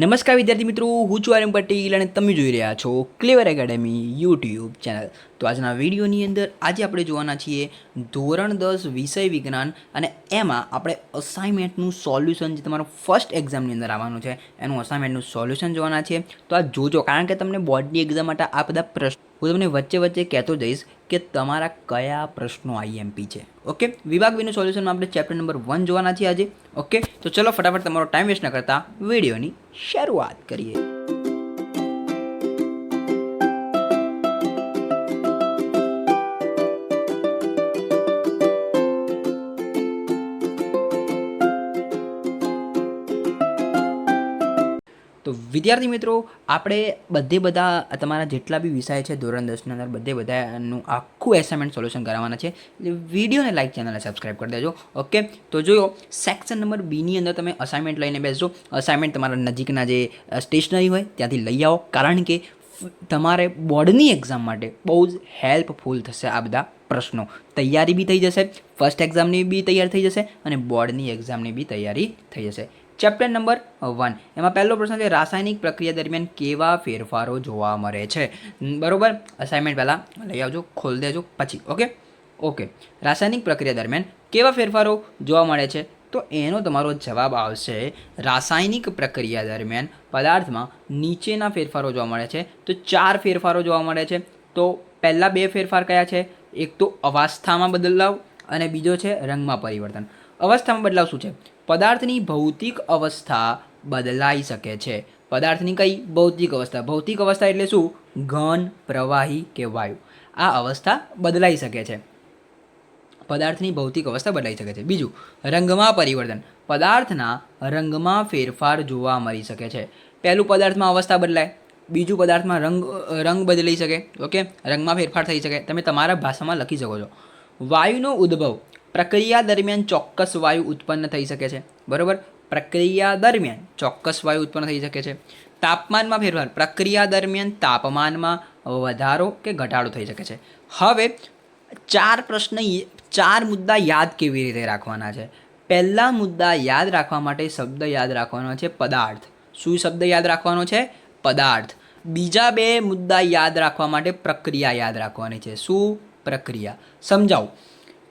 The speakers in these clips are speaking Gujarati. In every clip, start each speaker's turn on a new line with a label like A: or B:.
A: નમસ્કાર વિદ્યાર્થી મિત્રો, હું છું આર્યન પટેલ અને તમે જોઈ રહ્યા છો ક્લેવર એકેડમી યુટ્યુબ ચેનલ. તો આજના વિડીયોની અંદર આજે આપણે જોવાના છીએ ધોરણ 10 વિષય વિજ્ઞાન અને એમાં આપણે અસાઇનમેન્ટનું સોલ્યુશન જે તમારું ફર્સ્ટ એક્ઝામની અંદર આવવાનું છે એનું અસાઇનમેન્ટનું સોલ્યુશન જોવાના છે. તો આ જોજો, કારણ કે તમને બોર્ડની એક્ઝામ માટે આ બધા પ્રશ્નો હું તમને વચ્ચે વચ્ચે કહેતો જઈશ કે તમારા કયા પ્રશ્નો આઈએમપી છે. ઓકે, વિભાગ બીનું સોલ્યુશનમાં આપણે ચેપ્ટર નંબર 1 જોવાના છીએ આજે. ઓકે, તો ચલો ફટાફટ તમારો ટાઈમ વેસ્ટ ન કરતા વિડીયોની શરૂઆત કરીએ. તો વિદ્યાર્થી મિત્રો, આપણે બધા તમારા જેટલા બી વિષય છે ધોરણ 10ની અંદર બધાનું આખું એસાઇનમેન્ટ સોલ્યુશન કરાવવાના છે. એટલે વિડીયોને લાઈક, ચેનલને સબસ્ક્રાઈબ કરી દેજો. ઓકે, તો જોયો સેક્શન નંબર બીની અંદર તમે અસાઇનમેન્ટ લઈને બેસજો. અસાઇનમેન્ટ તમારા નજીકના જે સ્ટેશનરી હોય ત્યાંથી લઈ આવો, કારણ કે તમારે બોર્ડની એક્ઝામ માટે બહુ જ હેલ્પફુલ થશે આ બધા પ્રશ્નો. તૈયારી બી થઈ જશે, ફર્સ્ટ એક્ઝામની બી તૈયાર થઈ જશે અને બોર્ડની એક્ઝામની બી તૈયારી થઈ જશે. ચેપ્ટર નંબર 1 એમાં પહેલો પ્રશ્ન છે, રાસાયણિક પ્રક્રિયા દરમિયાન કેવા ફેરફારો જોવા મળે છે. બરોબર, અસાઇનમેન્ટ પહેલાં લઈ આવજો, ખોલી દેજો પછી. ઓકે, રાસાયણિક પ્રક્રિયા દરમિયાન કેવા ફેરફારો જોવા મળે છે? તો એનો તમારો જવાબ આવશે, રાસાયણિક પ્રક્રિયા દરમિયાન પદાર્થમાં નીચેના ફેરફારો જોવા મળે છે. તો 4 ફેરફારો જોવા મળે છે. તો પહેલાં 2 ફેરફાર કયા છે? એક તો અવસ્થામાં બદલાવ અને બીજો છે રંગમાં પરિવર્તન. અવસ્થામાં બદલાવ શું છે? પદાર્થની ભૌતિક અવસ્થા બદલાઈ શકે છે. પદાર્થની કઈ ભૌતિક અવસ્થા? ભૌતિક અવસ્થા એટલે શું? ઘન, પ્રવાહી કે વાયુ. આ અવસ્થા બદલાઈ શકે છે. પદાર્થની ભૌતિક અવસ્થા બદલાઈ શકે છે. બીજું, રંગમાં પરિવર્તન. પદાર્થના રંગમાં ફેરફાર જોવા મળી શકે છે. પહેલું, પદાર્થમાં અવસ્થા બદલાય. બીજું, પદાર્થમાં રંગ બદલાઈ શકે. ઓકે, રંગમાં ફેરફાર થઈ શકે. તમે તમારા ભાષામાં લખી શકો છો. વાયુનો ઉદ્ભવ. પ્રક્રિયા દરમિયાન ચોક્કસ વાયુ ઉત્પન્ન થઈ શકે છે. બરાબર, પ્રક્રિયા દરમિયાન ચોક્કસ વાયુ ઉત્પન્ન થઈ શકે છે. તાપમાનમાં ફેરફાર. પ્રક્રિયા દરમિયાન તાપમાનમાં વધારો કે ઘટાડો થઈ શકે છે. હવે 4 મુદ્દા યાદ કેવી રીતે રાખવાના છે? પહેલા મુદ્દા યાદ રાખવા માટે શબ્દ યાદ રાખવાનો છે પદાર્થ. શું શબ્દ યાદ રાખવાનો છે? પદાર્થ. બીજા 2 મુદ્દા યાદ રાખવા માટે પ્રક્રિયા યાદ રાખવાની છે. શું? પ્રક્રિયા. સમજાવું.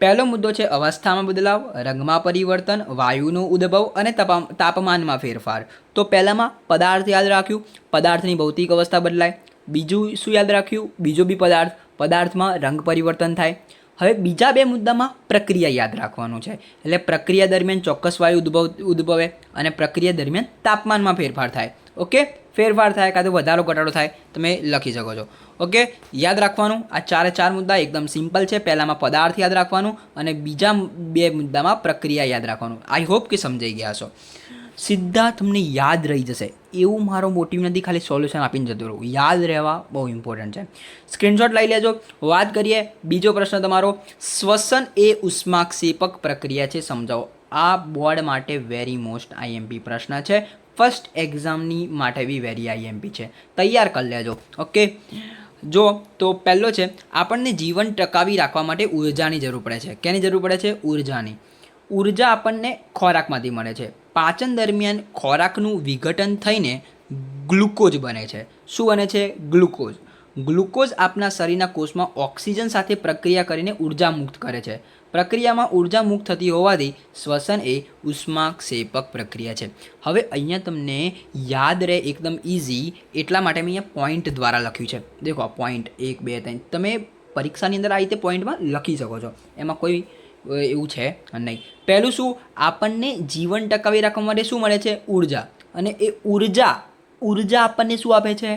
A: પહેલો મુદ્દો છે અવસ્થામાં બદલાવ, રંગમાં પરિવર્તન, વાયુનો ઉદ્ભવ અને તાપમાનમાં ફેરફાર. તો પહેલામાં પદાર્થ યાદ રાખ્યું, પદાર્થની ભૌતિક અવસ્થા બદલાય. બીજું શું યાદ રાખ્યું? બીજો બી પદાર્થમાં રંગ પરિવર્તન થાય. હવે બીજા 2 મુદ્દામાં પ્રક્રિયા યાદ રાખવાનું છે. એટલે પ્રક્રિયા દરમિયાન ચોક્કસ વાયુ ઉદ્ભવે અને પ્રક્રિયા દરમિયાન તાપમાનમાં ફેરફાર થાય. ઓકે, ફેરફાર થાય કાં તો વધારો ઘટાડો થાય, તમે લખી શકો છો. ઓકે, યાદ રાખવાનું આ 4 મુદ્દા એકદમ સિમ્પલ છે. પહેલામાં પદાર્થ યાદ રાખવાનું અને બીજા 2 મુદ્દામાં પ્રક્રિયા યાદ રાખવાનું. આઈ હોપ કે સમજાઈ ગયા છો. સીધા તમને યાદ રહી જશે એવું મારો મોટિવ નથી, ખાલી સોલ્યુશન આપીને જતો રહું. યાદ રહેવા બહુ ઇમ્પોર્ટન્ટ છે. સ્ક્રીનશોટ લઈ લેજો. વાત કરીએ બીજો પ્રશ્ન તમારો, શ્વસન એ ઉષ્માક્ષેપક પ્રક્રિયા છે, સમજાવો. આ બોર્ડ માટે વેરી મોસ્ટ આઈએમપી પ્રશ્ન છે. ફર્સ્ટ એક્ઝામની માટે બી વેરી આઈએમપી છે. તૈયાર કરી લેજો. ઓકે, જો તો પહેલો છે, આપણને જીવન ટકાવી રાખવા માટે ઉર્જાની જરૂર પડે છે. કેની જરૂર પડે છે? ઉર્જાની. ઉર્જા આપણને ખોરાકમાંથી મળે છે. પાચન દરમિયાન ખોરાકનું વિઘટન થઈને ગ્લુકોઝ બને છે. શું બને છે? ગ્લુકોઝ. ગ્લુકોઝ આપણા શરીરના કોષમાં ઓક્સિજન સાથે પ્રક્રિયા કરીને ઉર્જા મુક્ત કરે છે. પ્રક્રિયામાં ઉર્જા મુક્ત થતી હોવાથી શ્વસન એ ઉષ્માક્ષેપક પ્રક્રિયા છે. હવે અહીંયા તમને યાદ રહે એકદમ ઇઝી એટલા માટે મેં અહીંયા પોઈન્ટ દ્વારા લખ્યું છે. દેખો, આ પોઈન્ટ 1, 2, 3 તમે પરીક્ષાની અંદર આ રીતે પોઈન્ટમાં લખી શકો છો. એમાં કોઈ એવું છે નહીં. પહેલું શું? આપણને જીવન ટકાવી રાખવા માટે શું મળે છે? ઉર્જા. અને એ ઉર્જા આપણને શું આપે છે?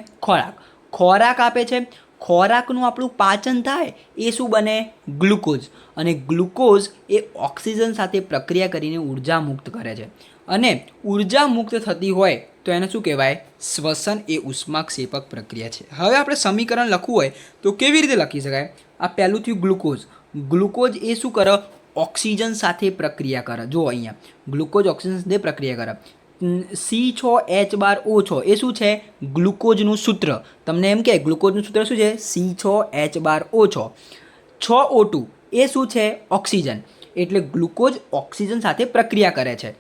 A: ખોરાક આપે છે. ખોરાકનું આપણું પાચન થાય એ શું બને? ગ્લુકોઝ. અને ગ્લુકોઝ એ ઓક્સિજન સાથે પ્રક્રિયા કરીને ઉર્જા મુક્ત કરે છે. અને ઉર્જા મુક્ત થતી હોય તો એને શું કહેવાય? શ્વસન એ ઉષ્માક્ષેપક પ્રક્રિયા છે. હવે આપણે સમીકરણ લખવું હોય તો કેવી રીતે લખી શકાય? આ પહેલું થયું ગ્લુકોઝ. ગ્લુકોઝ એ શું કરે? ઓક્સિજન સાથે પ્રક્રિયા કરે. જો અહીંયા ગ્લુકોઝ ઓક્સિજન સાથે પ્રક્રિયા કરે. C6H12O6 એ શું છે? ગ્લુકોઝનું સૂત્ર. તમને એમ કે ગ્લુકોઝનું સૂત્ર શું છે? C6H12O6. 6O2 એ શું છે? ઓક્સિજન. એટલે ગ્લુકોઝ ઓક્સિજન સાથે પ્રક્રિયા કરે છે.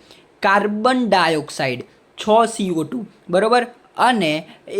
A: કાર્બન ડાયોક્સાઇડ 6CO2 બરાબર, અને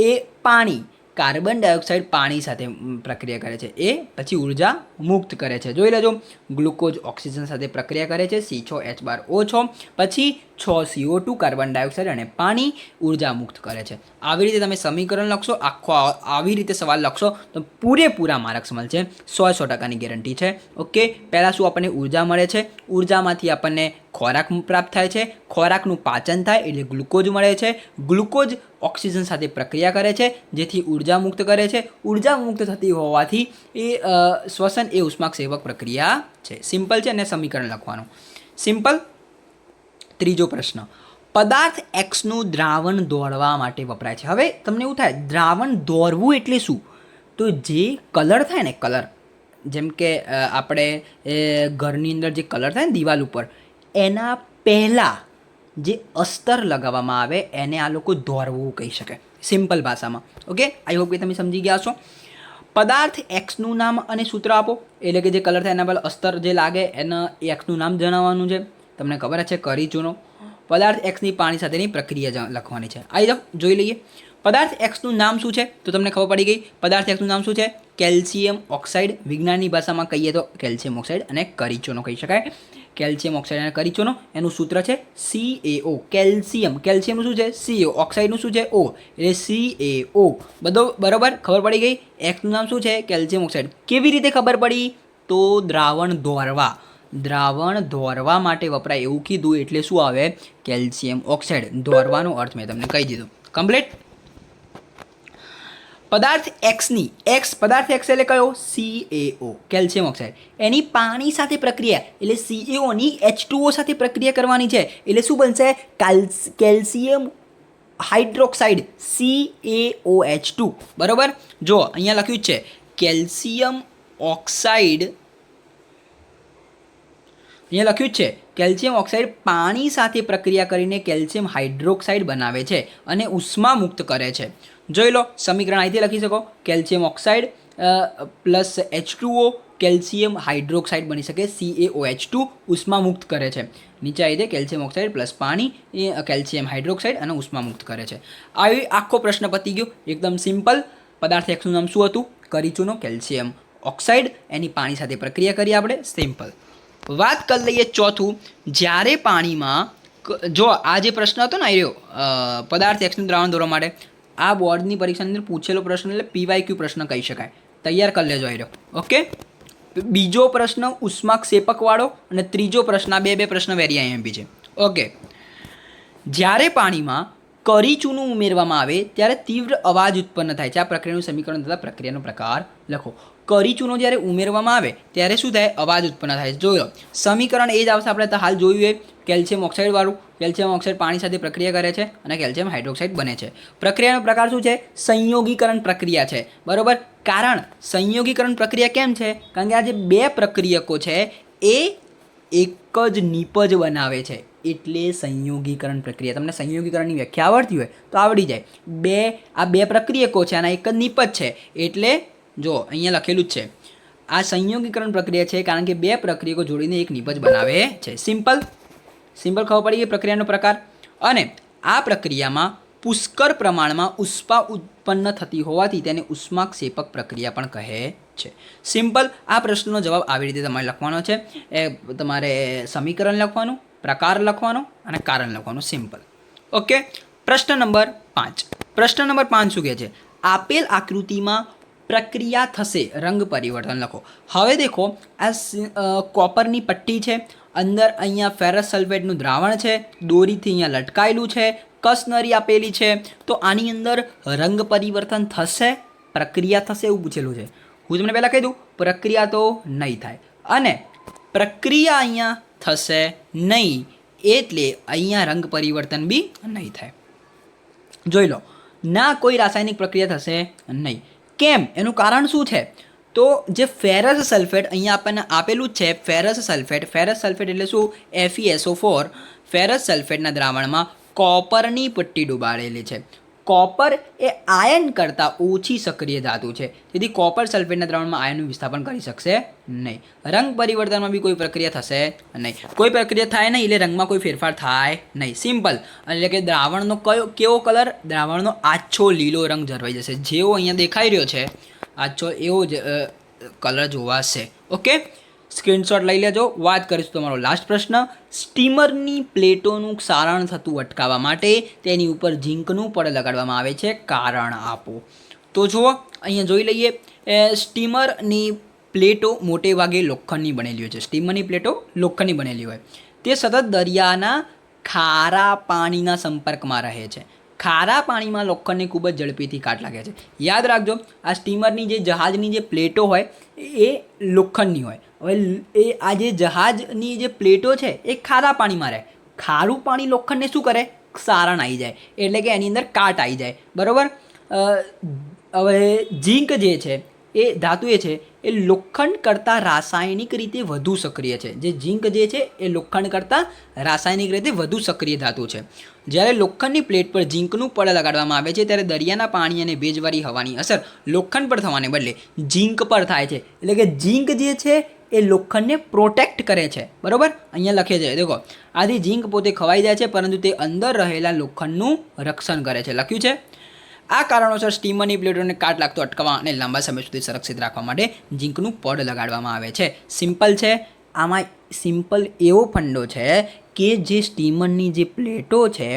A: એ પાણી કાર્બન ડાયોક્સાઇડ પાણી સાથે પ્રક્રિયા કરે છે, એ પછી ઉર્જા મુક્ત કરે છે. જોઈ લેજો, ગ્લુકોઝ ઓક્સિજન સાથે પ્રક્રિયા કરે છે, C6H12O6, પછી 6CO2 કાર્બન ડાયોક્સાઇડ અને પાણી ઉર્જા મુક્ત કરે છે. આવી રીતે તમે સમીકરણ લખશો, આખો આવી રીતે સવાલ લખશો તો પૂરેપૂરા માર્ક્સ મળશે, 100% ગેરંટી છે. ઓકે, પહેલાં શું આપણને ઉર્જા મળે છે, ઉર્જામાંથી આપણને ખોરાક પ્રાપ્ત થાય છે, ખોરાકનું પાચન થાય એટલે ગ્લુકોઝ મળે છે, ગ્લુકોઝ ઓક્સિજન સાથે પ્રક્રિયા કરે છે જેથી ઉર્જા મુક્ત કરે છે, ઉર્જા મુક્ત થતી હોવાથી એ શ્વસન એ ઉષ્માક્ષેપક પ્રક્રિયા છે. સિમ્પલ છે અને સમીકરણ લખવાનું સિમ્પલ. ત્રીજો પ્રશ્ન, પદાર્થ એક્સનું દ્રાવણ દોરવા માટે વપરાય છે. હવે તમને એવું થાય દ્રાવણ દોરવું એટલે શું, તો જે કલર થાય ને, કલર જેમ કે આપણે ઘરની અંદર જે કલર થાય ને દિવાલ ઉપર, એના પહેલાં જે અસ્તર લગાવવામાં આવે એને આ લોકો દોરવું કહી શકે સિમ્પલ ભાષામાં. ઓકે, આઈ હોપ કે તમે સમજી ગયા છો. પદાર્થ એક્સનું નામ અને સૂત્ર આપો, એટલે કે જે કલર થાય એના પહેલાં અસ્તર જે લાગે એના એક્સનું નામ જણાવવાનું છે. તમને ખબર જ છે, કરી ચૂનો. પદાર્થ એક્સની પાણી સાથેની પ્રક્રિયા લખવાની છે. આવી જાઓ, જોઈ લઈએ. પદાર્થ એક્સનું નામ શું છે, તો તમને ખબર પડી ગઈ. પદાર્થ એક્સનું નામ શું છે, કેલ્શિયમ ઓક્સાઇડ. વિજ્ઞાનની ભાષામાં કહીએ તો કેલ્શિયમ ઓક્સાઇડ અને કરીચૂનો કહી શકાય. કેલ્શિયમ ઓક્સાઇડ અને કરીચૂનો, એનું સૂત્ર છે CaO. કેલ્શિયમ, કેલ્શિયમનું શું છે CO, ઓક્સાઇડનું શું છે O, એટલે CaO. બધો બરાબર ખબર પડી ગઈ. એક્સનું નામ શું છે, કેલ્શિયમ ઓક્સાઇડ. કેવી રીતે ખબર પડી, તો દ્રાવણ દોરવા, દ્રાવણ દોરવા માટે વપરાય એવું કીધું એટલે શું આવે, કેલ્શિયમ ઓક્સાઇડ. દોરવાનો અર્થ મેં તમને કહી દીધો, કમ્પ્લીટ. પદાર્થ એક્સની, એક્સ પદાર્થ એક્સ એટલે કયો, CaO કેલ્શિયમ ઓક્સાઇડ. એની પાણી સાથે પ્રક્રિયા એટલે CaOની H2O સાથે પ્રક્રિયા કરવાની છે એટલે શું બનશે, કેલ્શિયમ હાઇડ્રોક્સાઇડ CaOH2. બરાબર, જો અહીંયા લખ્યું જ છે કેલ્શિયમ ઓક્સાઇડ, અહીંયા લખ્યું જ છે કેલ્શિયમ ઓક્સાઇડ પાણી સાથે પ્રક્રિયા કરીને કેલ્શિયમ હાઇડ્રોક્સાઇડ બનાવે છે અને ઉષ્મા મુક્ત કરે છે. જોઈ લો, સમીકરણ અહીંથી લખી શકો, calcium oxide plus H2O calcium hydroxide બની શકે, CaOH2 ઉષ્મા મુક્ત કરે છે. નીચે આવી દે કેલ્શિયમ ઓક્સાઇડ પ્લસ પાણી એ કેલ્શિયમ હાઇડ્રોક્સાઇડ અને ઉષ્મા મુક્ત કરે છે. આવી આખો પ્રશ્ન પતી ગયો, એકદમ સિમ્પલ. પદાર્થ એક્સનું નામ શું હતું, કરીચૂનો, કેલ્શિયમ ઓક્સાઇડ, એની પાણી સાથે પ્રક્રિયા કરી આપણે, સિમ્પલ. વાત કરી લઈએ ચોથું, જ્યારે પાણીમાં, જો આ જે પ્રશ્ન હતો ને આવ્યો પદાર્થ એક્સનું દ્રાવણ દોરવા માટે, આ બોર્ડની પરીક્ષાની અંદર પૂછેલો પ્રશ્ન એટલે PYQ પ્રશ્ન કહી શકાય. તૈયાર કરી લેજો આવ્યો. ઓકે, બીજો પ્રશ્ન ઉષ્માક્ષેપકવાળો અને ત્રીજો પ્રશ્ન, આ બે પ્રશ્ન વેરી IMP છે. ઓકે, જ્યારે પાણીમાં કરીચૂનું ઉમેરવામાં આવે ત્યારે તીવ્ર અવાજ ઉત્પન્ન થાય છે. આ પ્રક્રિયાનું સમીકરણ તથા પ્રક્રિયાનો પ્રકાર લખો. કરીચૂનો જ્યારે ઉમેરવામાં આવે ત્યારે શું થાય, અવાજ ઉત્પન્ન થાય છે. જોયો, સમીકરણ એ જ આવશે, આપણે તો હાલ જોયું એ કેલ્શિયમ ઓક્સાઇડવાળું. કેલ્શિયમ ઓક્સાઇડ પાણી સાથે પ્રક્રિયા કરે છે અને કેલ્શિયમ હાઇડ્રોક્સાઇડ બને છે. પ્રક્રિયાનો પ્રકાર શું છે, સંયોગીકરણ પ્રક્રિયા છે. બરાબર, કારણ સંયોગીકરણ પ્રક્રિયા કેમ છે, કારણ કે આ જે બે પ્રક્રિયકો છે એ એક જ નિપજ બનાવે છે એટલે સંયોગીકરણ પ્રક્રિયા. તમને સંયોગીકરણની વ્યાખ્યા આવડતી હોય તો આવડી જાય. આ બે પ્રક્રિયકો છે, આના એક જ નિપજ છે એટલે જો અહીંયા લખેલું જ છે, આ સંયોગીકરણ પ્રક્રિયા છે કારણ કે બે પ્રક્રિયકો જોડીને એક નિપજ બનાવે છે. સિમ્પલ ખબર પડી ગઈ પ્રક્રિયાનો પ્રકાર. અને આ પ્રક્રિયામાં પુષ્કળ પ્રમાણમાં ઉષ્મા ઉત્પન્ન થતી હોવાથી તેને ઉષ્માક્ષેપક પ્રક્રિયા પણ કહે છે. સિમ્પલ. આ પ્રશ્નનો જવાબ આવી રીતે તમારે લખવાનો છે. એ તમારે સમીકરણ લખવાનું, પ્રકાર લખવાનો અને કારણ લખવાનું. સિમ્પલ. ઓકે, પ્રશ્ન નંબર 5. પ્રશ્ન નંબર 5 શું કહે છે, આપેલ આકૃતિમાં પ્રક્રિયા થશે, રંગ પરિવર્તન લખો. હવે દેખો, આ કોપરની પટ્ટી છે, અંદર અહીંયા ફેરસ સલ્ફેટનું દ્રાવણ છે, દોરીથી અહીંયા લટકાયેલું છે, કસનરી આપેલી છે. તો આની અંદર રંગ પરિવર્તન થશે, પ્રક્રિયા થશે એવું પૂછેલું છે. હું તમને પહેલાં કહી દઉં, પ્રક્રિયા તો નહીં થાય અને પ્રક્રિયા અહીંયા થશે નહીં એટલે અહીંયા રંગ પરિવર્તન બી નહીં થાય. જોઈ લો, ના કોઈ રાસાયણિક પ્રક્રિયા થશે નહીં. કેમ, એનું કારણ શું છે, તો જે ફેરસ સલ્ફેટ અહીંયા આપણને આપેલું જ છે, ફેરસ સલ્ફેટ એટલે શું, FeSO4. ફેરસ સલ્ફેટના દ્રાવણમાં કોપરની પટ્ટી ડુબાડેલી છે. કોપર એ આયન કરતાં ઓછી સક્રિય ધાતુ છે, તેથી કોપર સલ્ફેટના દ્રાવણમાં આયનનું વિસ્થાપન કરી શકશે નહીં. રંગ પરિવર્તનમાં બી કોઈ પ્રક્રિયા થશે નહીં. કોઈ પ્રક્રિયા થાય નહીં એટલે રંગમાં કોઈ ફેરફાર થાય નહીં. સિમ્પલ. એટલે કે દ્રાવણનો કેવો કલર? દ્રાવણનો આછો લીલો રંગ જળવાઈ જશે. જેવો અહીંયા દેખાઈ રહ્યો છે આછો એવો જ કલર જોવાશે. ઓકે, સ્ક્રીનશોટ લઈ લેજો. વાત કરીશું તમારો લાસ્ટ પ્રશ્ન. સ્ટીમરની પ્લેટોનું ક્ષારણ થતું અટકાવવા માટે તેની ઉપર ઝીંકનું પડ લગાડવામાં આવે છે. કારણ આપો. તો જુઓ અહીંયા જોઈ લઈએ. સ્ટીમરની પ્લેટો મોટે ભાગે લોખંડની બનેલી હોય છે. સ્ટીમરની પ્લેટો લોખંડની બનેલી હોય. તે સતત દરિયાના ખારા પાણીના સંપર્કમાં રહે છે. ખારા પાણીમાં લોખંડને ખૂબ જ ઝડપીથી કાટ લાગે છે. યાદ રાખજો, આ સ્ટીમરની જે જહાજની જે પ્લેટો હોય એ લોખંડની હોય. હવે એ આ જે જહાજની જે પ્લેટો છે એ ખારા પાણીમાં રહે. ખારું પાણી લોખંડને શું કરે? ક્ષારણ આવી જાય, એટલે કે એની અંદર કાટ આવી જાય. બરાબર. હવે ઝીંક જે છે એ ધાતુ એ છે એ લોખંડ કરતાં રાસાયણિક રીતે વધુ સક્રિય છે. જે ઝીંક જે છે એ લોખંડ કરતાં રાસાયણિક રીતે વધુ સક્રિય ધાતુ છે. જ્યારે લોખંડની પ્લેટ પર ઝીંકનું પડ લગાડવામાં આવે છે ત્યારે દરિયાના પાણી અને ભેજવાળી હવાની અસર લોખંડ પર થવાને બદલે ઝીંક પર થાય છે. એટલે કે ઝીંક જે છે એ લોખંડને પ્રોટેક્ટ કરે છે. બરાબર, અહીંયા લખે છે દેખો. આથી ઝીંક પોતે ખવાઈ જાય છે પરંતુ તે અંદર રહેલા લોખંડનું રક્ષણ કરે છે. લખ્યું છે. આ કારણોસર સ્ટીમરની પ્લેટોને કાટ લાગતો અટકાવવા અને લાંબા સમય સુધી સુરક્ષિત રાખવા માટે ઝીંકનું પડ લગાડવામાં આવે છે. સિમ્પલ છે. આમાં સિમ્પલ એવો ફંડો છે કે જે સ્ટીમરની જે પ્લેટો છે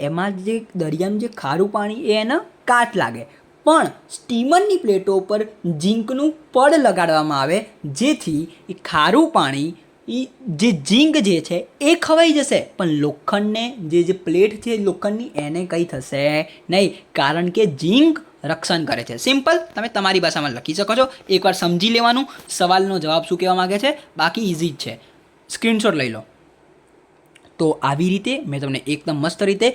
A: એમાં જે દરિયાનું જે ખારું પાણી એ એને કાટ લાગે, પણ સ્ટીમરની પ્લેટો પર ઝીંકનું પડ લગાડવામાં આવે જેથી એ ખારું પાણી જે ઝીંક જે છે એ ખવાઈ જશે, પણ લોખંડને જે પ્લેટ છે લોખંડની એને કંઈ થશે નહીં, કારણ કે ઝીંક રક્ષણ કરે છે. સિમ્પલ. તમે તમારી ભાષામાં લખી શકો છો. એકવાર સમજી લેવાનું સવાલનો જવાબ શું કહેવા માગે છે. બાકી ઇઝી જ છે. સ્ક્રીનશોટ લઈ લો. તો આવી રીતે મેં તમને એકદમ મસ્ત રીતે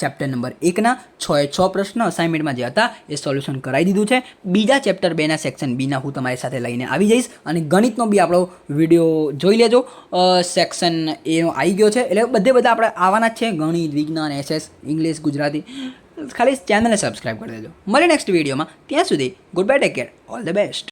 A: ચેપ્ટર નંબર 1ના 6 પ્રશ્ન અસાઇનમેન્ટમાં જે હતા એ સોલ્યુશન કરાવી દીધું છે. બીજા ચેપ્ટર 2ના સેક્શન બીના હું તમારી સાથે લઈને આવી જઈશ અને ગણિતનો બી આપણો વિડીયો જોઈ લેજો. સેક્શન એનો આવી ગયો છે, એટલે બધા આપણે આવવાના જ છે. ગણિત, વિજ્ઞાન, SS, ઇંગ્લિશ, ગુજરાતી. ખાલી ચેનલને સબસ્ક્રાઈબ કરી દેજો. મળે નેક્સ્ટ વિડીયોમાં. ત્યાં સુધી good bye, take care, all the best.